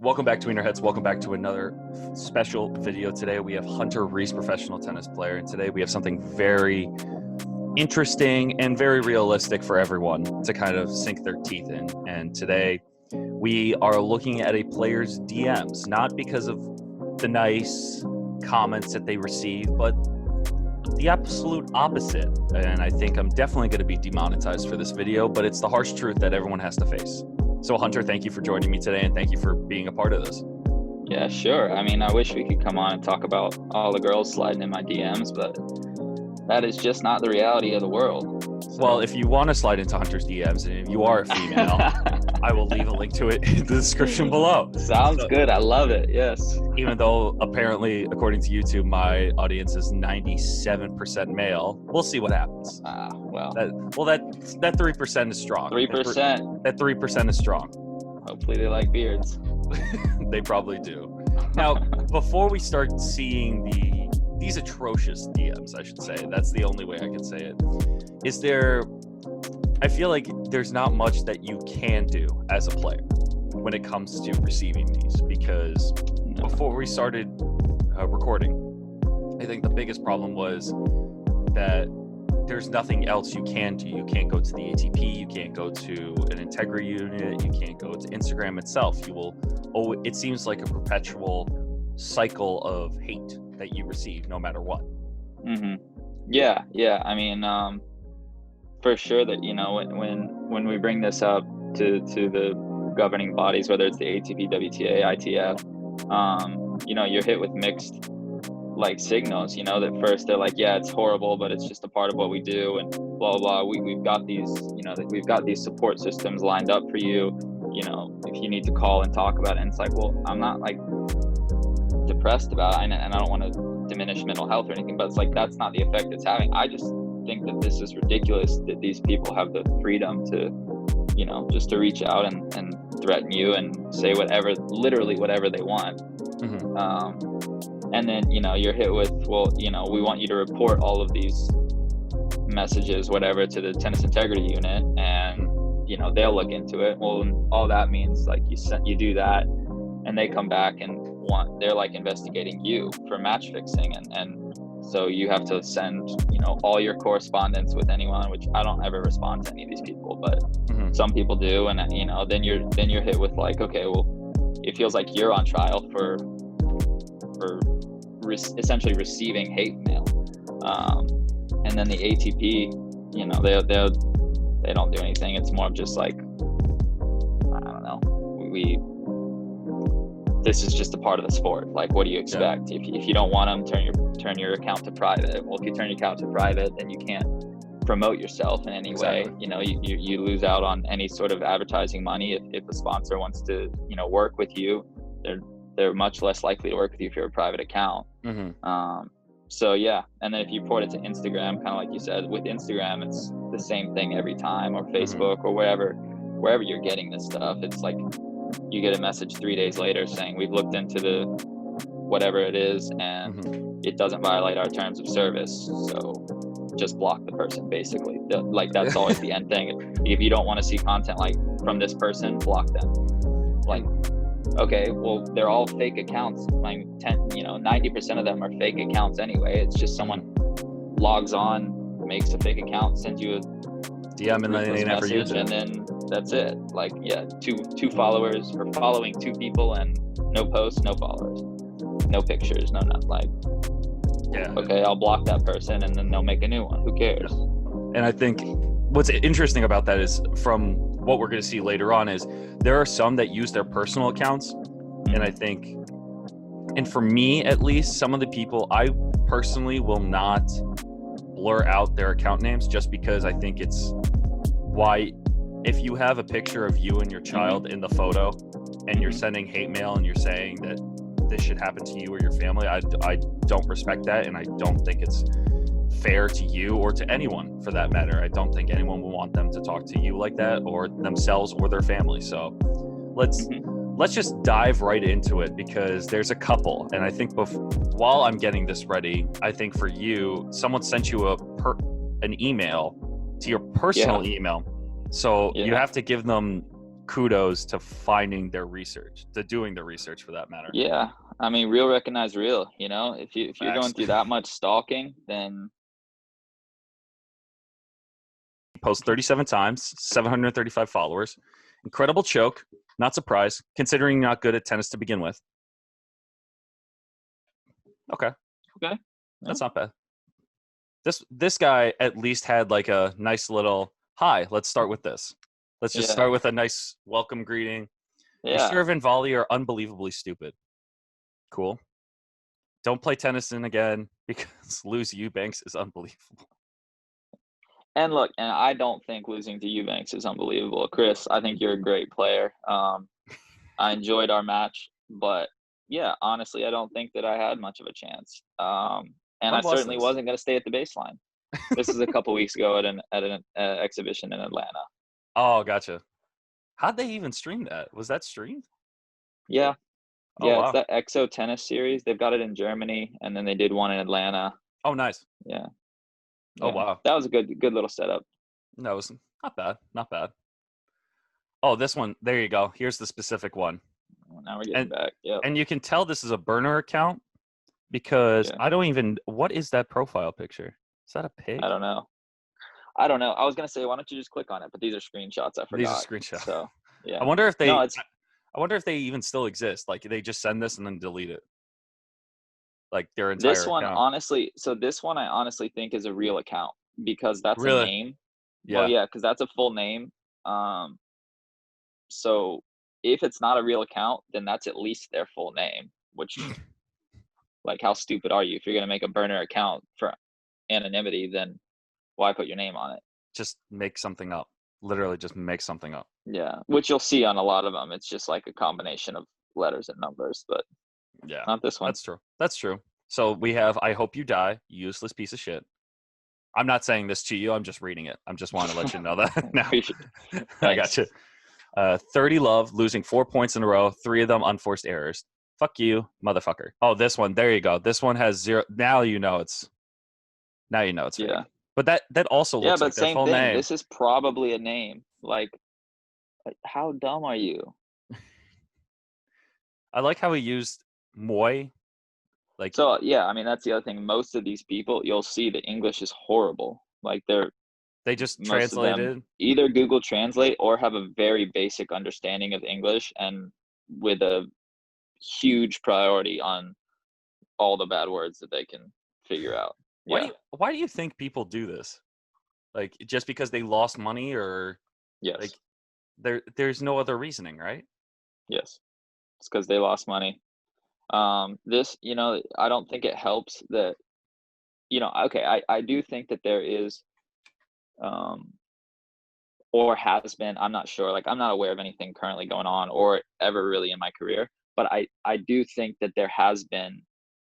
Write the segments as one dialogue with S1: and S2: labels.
S1: Welcome back, Tweener heads. Welcome back to another special video. Today we have Hunter Reese, professional tennis player, and today we have something very interesting and very realistic for everyone to kind of sink their teeth in. And today we are looking at a player's DMs, not because of the nice comments that they receive, but the absolute opposite. And I think I'm definitely going to be demonetized for this video, but it's the harsh truth that everyone has to face. So Hunter, thank you for joining me today, and thank you for being a part of this.
S2: Yeah, sure. I mean, I wish we could come on and talk about all the girls sliding in my DMs, but that is just not the reality of the world. So.
S1: Well, if you want to slide into Hunter's DMs, and if you are a female, I will leave a link to it in the description below.
S2: Sounds good. I love it. Yes.
S1: Even though apparently, according to YouTube, my audience is 97% male. We'll see what happens.
S2: Well.
S1: That 3% is strong.
S2: 3%.
S1: That 3% is strong.
S2: Hopefully they like beards.
S1: They probably do. Now, before we start seeing these atrocious DMs, I should say, that's the only way I can say it. I feel like there's not much that you can do as a player when it comes to receiving these, because before we started recording, I think the biggest problem was that there's nothing else you can do. You can't go to the ATP, you can't go to an integrity unit, you can't go to Instagram itself. It seems like a perpetual cycle of hate that you receive no matter what.
S2: Mm-hmm. Yeah. I mean, for sure that, when we bring this up to the governing bodies, whether it's the ATP, WTA, ITF, you're hit with mixed signals, that first they're like, yeah, it's horrible, but it's just a part of what we do, and blah, blah, blah. We've got these, we've got these support systems lined up for you, if you need to call and talk about it. And it's like, well, I'm not depressed about it, and I don't want to diminish mental health or anything, but it's like, that's not the effect it's having. I just think that this is ridiculous that these people have the freedom to, just to reach out and threaten you and say literally whatever they want. Mm-hmm. And then, you're hit with, well, we want you to report all of these messages, whatever, to the tennis integrity unit, and, they'll look into it. Well, all that means you do that, and they come back and they're investigating you for match fixing. And so you have to send, all your correspondence with anyone, which I don't ever respond to any of these people, but mm-hmm. Some people do. And, then you're hit with okay, well, it feels like you're on trial for essentially receiving hate mail. And then the ATP, they don't do anything. It's more of just I don't know, this is just a part of the sport. What do you expect? Yeah. If you don't want them, turn your account to private. Well, if you turn your account to private, then you can't promote yourself in any way. You lose out on any sort of advertising money. If a sponsor wants to, work with you, they're much less likely to work with you if you're a private account. Mm-hmm. So yeah, and then if you port it to Instagram, kind of like you said, with Instagram, it's the same thing every time, or Facebook, mm-hmm. or wherever you're getting this stuff. It's you get a message 3 days later saying, we've looked into the whatever it is, and mm-hmm. it doesn't violate our terms of service, so just block the person, basically. That's always the end thing. If you don't want to see content from this person, block them. Okay, well, they're all fake accounts. 90% of them are fake accounts anyway. It's just someone logs on, makes a fake account, sends you a
S1: DM, and then they never use it.
S2: And then that's it. Two followers, or following 2 people, and no posts, no followers, no pictures, no nothing.
S1: Yeah.
S2: Okay, I'll block that person, and then they'll make a new one. Who cares?
S1: And I think what's interesting about that is, from what we're going to see later on, is there are some that use their personal accounts. Mm-hmm. And I think, and for me at least, some of the people, I personally will not blur out their account names, just because I think it's if you have a picture of you and your child in the photo, and you're sending hate mail and you're saying that this should happen to you or your family, I don't respect that, and I don't think it's fair to you or to anyone for that matter. I don't think anyone will want them to talk to you like that, or themselves or their family. So let's just dive right into it, because there's a couple, and I think while I'm getting this ready, I think for you, someone sent you an email to your personal email. So you have to give them kudos to finding their research, to doing the research for that matter.
S2: Yeah, I mean, real recognize real. You know, if you're going through that much stalking, then
S1: Post 37 times, 735 followers, incredible choke. Not surprised, considering you're not good at tennis to begin with. Okay, that's not bad. This guy at least had like a nice little hi. Let's start with this. Let's just start with a nice welcome greeting. Your serve and volley are unbelievably stupid. Cool. Don't play tennis in again because lose Eubanks is unbelievable.
S2: And look, and I don't think losing to Eubanks is unbelievable. Chris, I think you're a great player. I enjoyed our match, but yeah, honestly, I don't think that I had much of a chance. And I certainly wasn't going to stay at the baseline. This is a couple weeks ago at an exhibition in Atlanta.
S1: Oh, gotcha. How'd they even stream that? Was that streamed?
S2: Yeah.
S1: Oh, wow.
S2: It's that EXO tennis series. They've got it in Germany, and then they did one in Atlanta.
S1: Oh, nice.
S2: Yeah.
S1: Oh, wow.
S2: That was a good little setup.
S1: No, it was not bad. Not bad. Oh, this one. There you go. Here's the specific one.
S2: Well, now we're getting back. Yeah.
S1: And you can tell this is a burner account because I don't even. What is that profile picture? Is that a pig?
S2: I don't know. I was gonna say, why don't you just click on it? But these are screenshots. I forgot.
S1: These are screenshots.
S2: So yeah.
S1: I wonder if they. No, I wonder if they even still exist. Like they just send this and then delete it. Like their entire
S2: this one,
S1: account.
S2: honestly. So this one, I honestly think is a real account because that's a name.
S1: Yeah.
S2: Well, yeah, because that's a full name. So if it's not a real account, then that's at least their full name. Which, like, how stupid are you? If you're gonna make a burner account for anonymity, then why put your name on it?
S1: Just make something up. Literally, just make something up.
S2: Yeah, which you'll see on a lot of them. It's just like a combination of letters and numbers, but
S1: yeah,
S2: not this one.
S1: That's true. So we have, I hope you die, you useless piece of shit. I'm not saying this to you. I'm just reading it. I'm just wanting to let you know that now. I got you. 30 love, losing 4 points in a row, 3 of them unforced errors. Fuck you, motherfucker. Oh, this one. There you go. This one has 0. Now you know it's fake.
S2: Yeah.
S1: But that also looks like their full name.
S2: This is probably a name. Like, how dumb are you?
S1: I like how he used Moy. Like,
S2: so yeah, I mean that's the other thing. Most of these people, you'll see the English is horrible. Like
S1: they just translated,
S2: either Google Translate or have a very basic understanding of English and with a huge priority on all the bad words that they can figure out.
S1: Why do you think people do this? Like, just because they lost money, or
S2: yes,
S1: like there's no other reasoning, right?
S2: Yes, it's because they lost money. This, I don't think it helps that, okay, I do think that there is, or has been, I'm not sure, like I'm not aware of anything currently going on or ever really in my career, but I do think that there has been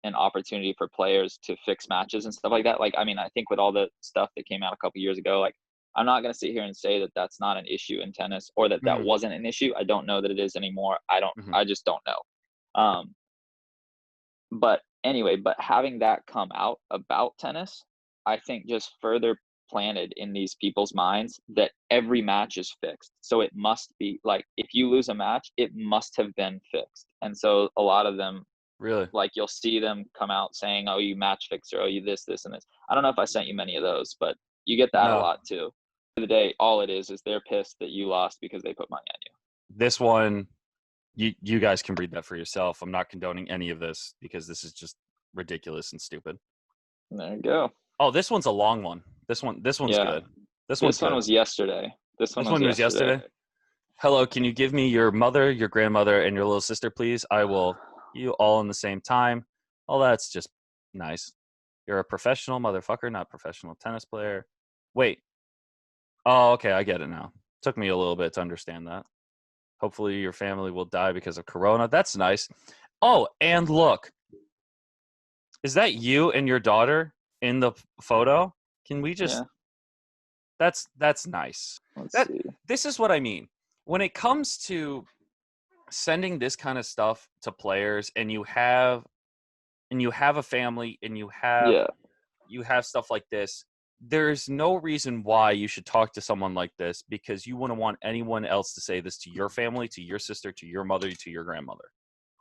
S2: an opportunity for players to fix matches and stuff like that. Like, I mean, I think with all the stuff that came out a couple years ago, like I'm not going to sit here and say that that's not an issue in tennis or that that wasn't an issue. I don't know that it is anymore. I just don't know. But anyway, but having that come out about tennis, I think just further planted in these people's minds that every match is fixed. So it must be like, if you lose a match, it must have been fixed. And so a lot of them,
S1: really,
S2: like you'll see them come out saying, oh, you match fixer, oh, you this, and this. I don't know if I sent you many of those, but you get that a lot too. At the end of the day, all it is they're pissed that you lost because they put money on you.
S1: This one, you guys can read that for yourself. I'm not condoning any of this because this is just ridiculous and stupid.
S2: There you go.
S1: Oh, this one's a long one. This one's good. This one was
S2: yesterday. This one was yesterday.
S1: Hello, can you give me your mother, your grandmother, and your little sister, please? I will you all in the same time. Oh, that's just nice. You're a professional motherfucker, not professional tennis player. Wait. Oh, okay, I get it now. Took me a little bit to understand that. Hopefully your family will die because of Corona. That's nice. Oh, and look. Is that you and your daughter in the photo? Can we just... Yeah. That's nice.
S2: Let's see.
S1: This is what I mean. When it comes to sending this kind of stuff to players, and you have a family, and you have stuff like this, there's no reason why you should talk to someone like this, because you wouldn't want anyone else to say this to your family, to your sister, to your mother, to your grandmother.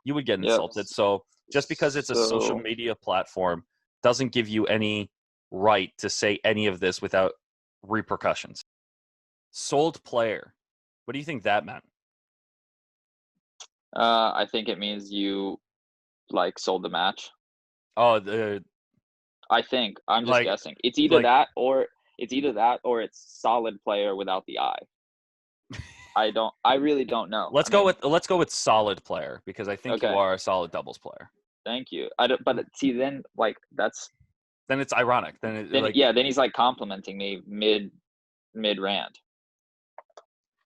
S1: You would get
S2: Yep.
S1: insulted. So just because it's a social
S2: So
S1: media platform doesn't give you any right to say any of this without repercussions. Sold player. What do you think that meant?
S2: I think it means you like sold the match.
S1: Oh,
S2: I think. I'm just
S1: like
S2: guessing. It's either
S1: like
S2: that or it's solid player without the I. I really don't know.
S1: let's
S2: I
S1: go
S2: mean,
S1: with solid player, because I think you
S2: okay.
S1: are a solid doubles player.
S2: Thank you. I don't, but see, then like that's
S1: Then it's ironic. Then
S2: then he's like complimenting me mid rant.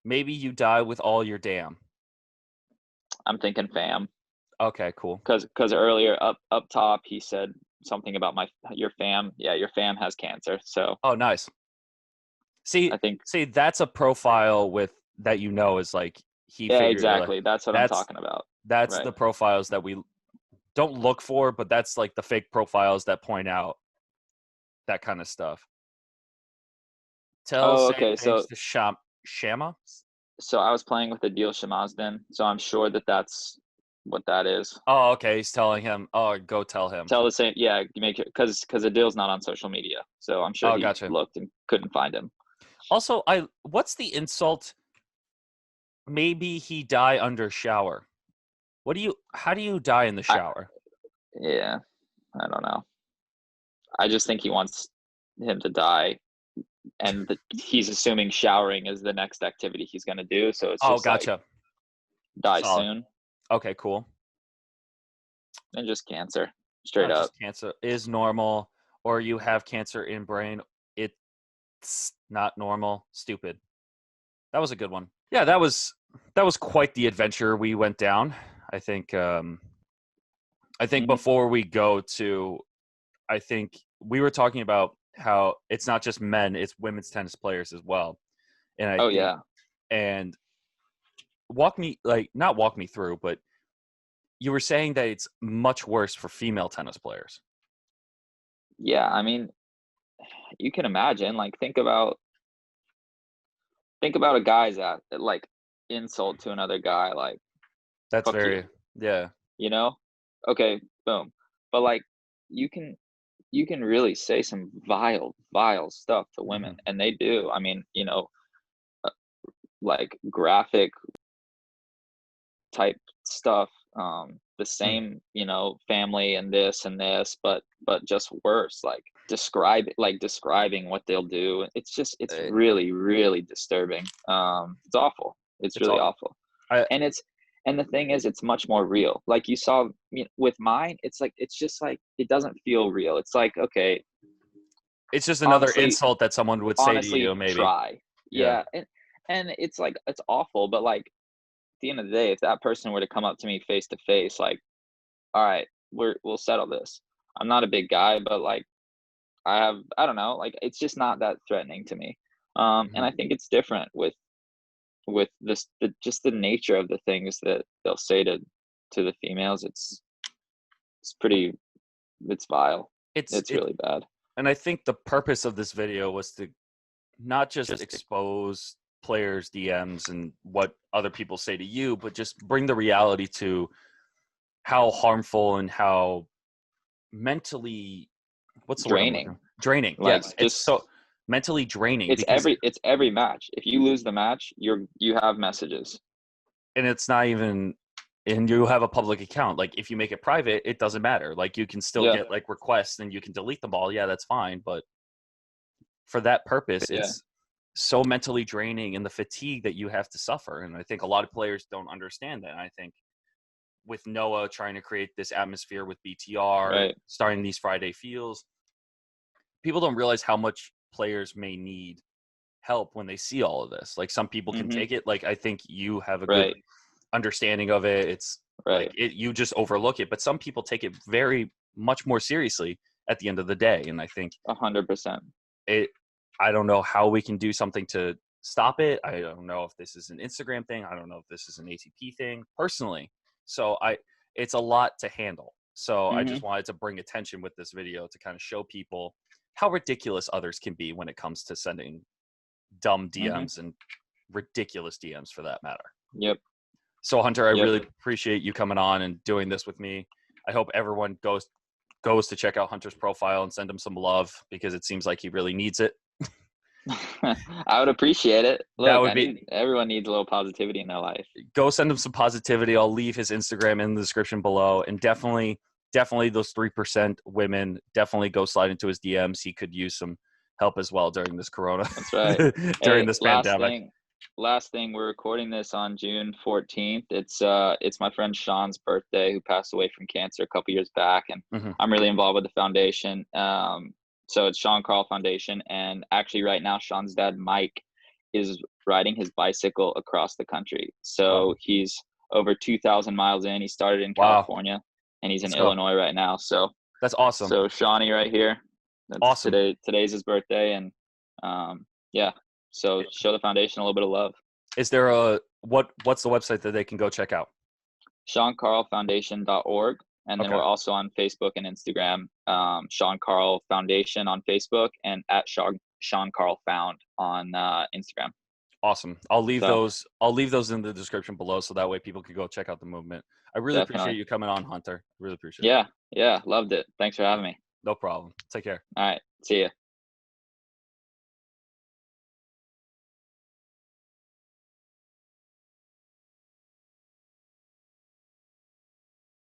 S1: maybe you die with all your damn.
S2: I'm thinking fam.
S1: Okay, cool.
S2: Because earlier up top he said something about your fam. Yeah, your fam has cancer. So
S1: Oh, nice.
S2: I think
S1: See, that's a profile with that, is like he
S2: yeah,
S1: figured it.
S2: exactly. That's what I'm talking about.
S1: That's
S2: Right.
S1: the profiles that we don't look for, but that's like the fake profiles that point out that kind of stuff.
S2: Oh,
S1: Say
S2: okay.
S1: thanks to Shama.
S2: So I was playing with Adil Shamazdin, so I'm sure that's what that is.
S1: Oh, okay. He's telling him, oh, go tell him.
S2: Tell the same, yeah, you make it because Adil's not on social media, so I'm sure
S1: Oh,
S2: he
S1: gotcha.
S2: looked and couldn't find him.
S1: Also, what's the insult? Maybe he die under shower. How do you die in the shower?
S2: Yeah, I don't know. I just think he wants him to die, and he's assuming showering is the next activity he's going to do. So it's just
S1: gotcha.
S2: Like, die
S1: Solid.
S2: soon.
S1: Okay, cool.
S2: And just cancer, straight up.
S1: Just cancer is normal, or you have cancer in brain. It's not normal. Stupid. That was a good one. Yeah, that was quite the adventure we went down. I think before we go to, I think we were talking about how it's not just men, it's women's tennis players as well. And I think,
S2: yeah.
S1: And not walk me through, but you were saying that it's much worse for female tennis players.
S2: Yeah, I mean, you can imagine, like, think about a guy's like insult to another guy, like,
S1: That's
S2: fuck
S1: very,
S2: you, you know? Okay, boom. But like, you can really say some vile stuff to women, and they do. I mean, like graphic type stuff, the same, family and this, but just worse, like describing what they'll do. It's really, really disturbing. It's awful. It's really awful. And the thing is, it's much more real. Like you saw with mine, it's just like, it doesn't feel real. It's like, okay,
S1: it's just another insult that someone would say to you, maybe.
S2: Try. Yeah. And it's like, it's awful, but like, at the end of the day, if that person were to come up to me face to face, like, all right, we'll settle this. I'm not a big guy, but like, I don't know, like, it's just not that threatening to me. And I think it's different with this, just the nature of the things that they'll say to the females. It's vile. It's really bad.
S1: And I think the purpose of this video was to not just expose players' DMs and what other people say to you, but just bring the reality to how harmful and how mentally
S2: draining.
S1: Draining.
S2: Like,
S1: yes, it's so mentally draining.
S2: It's every match. If you lose the match, you have messages,
S1: and it's not even. And you have a public account. Like, if you make it private, it doesn't matter. Like, you can still get like requests and you can delete them all. Yeah, that's fine. But for that purpose, it's so mentally draining, and the fatigue that you have to suffer. And I think a lot of players don't understand that. And I think with Noah trying to create this atmosphere with BTR, starting these Friday feels, people don't realize how much players may need help when they see all of this. Like, some people can take it. Like, I think you have a good understanding of it. It's like you just overlook it, but some people take it very much more seriously at the end of the day. And I think
S2: 100%.
S1: I don't know how we can do something to stop it. I don't know if this is an Instagram thing. I don't know if this is an ATP thing personally. So it's a lot to handle. So I just wanted to bring attention with this video to kind of show people how ridiculous others can be when it comes to sending dumb DMs and ridiculous DMs for that matter.
S2: Yep.
S1: So Hunter, I really appreciate you coming on and doing this with me. I hope everyone goes to check out Hunter's profile and send him some love, because it seems like he really needs it.
S2: I would appreciate it. Look,
S1: that would
S2: everyone needs a little positivity in their life.
S1: Go send him some positivity. I'll leave his Instagram in the description below, and definitely those 3% women, definitely go slide into his DMs. He could use some help as well during this corona.
S2: That's right.
S1: during this pandemic.
S2: Last thing, we're recording this on June 14th. It's my friend Sean's birthday, who passed away from cancer a couple years back, and I'm really involved with the foundation. So it's Sean KARL Foundation, and actually right now Sean's dad Mike is riding his bicycle across the country. So he's over 2,000 miles in. He started in California, and he's in Illinois right now. So
S1: that's awesome.
S2: So Shawnee right here. That's awesome. Today's his birthday, and so show the foundation a little bit of love.
S1: Is there what's the website that they can go check out?
S2: SeanKARLFoundation.org. And then we're also on Facebook and Instagram. Sean KARL Foundation on Facebook, and at Sean KARL Found on Instagram.
S1: Awesome. I'll leave those in the description below, so that way people can go check out the movement. I really appreciate you coming on, Hunter. Really appreciate it.
S2: Yeah, loved it. Thanks for having me.
S1: No problem. Take care.
S2: All right. See ya.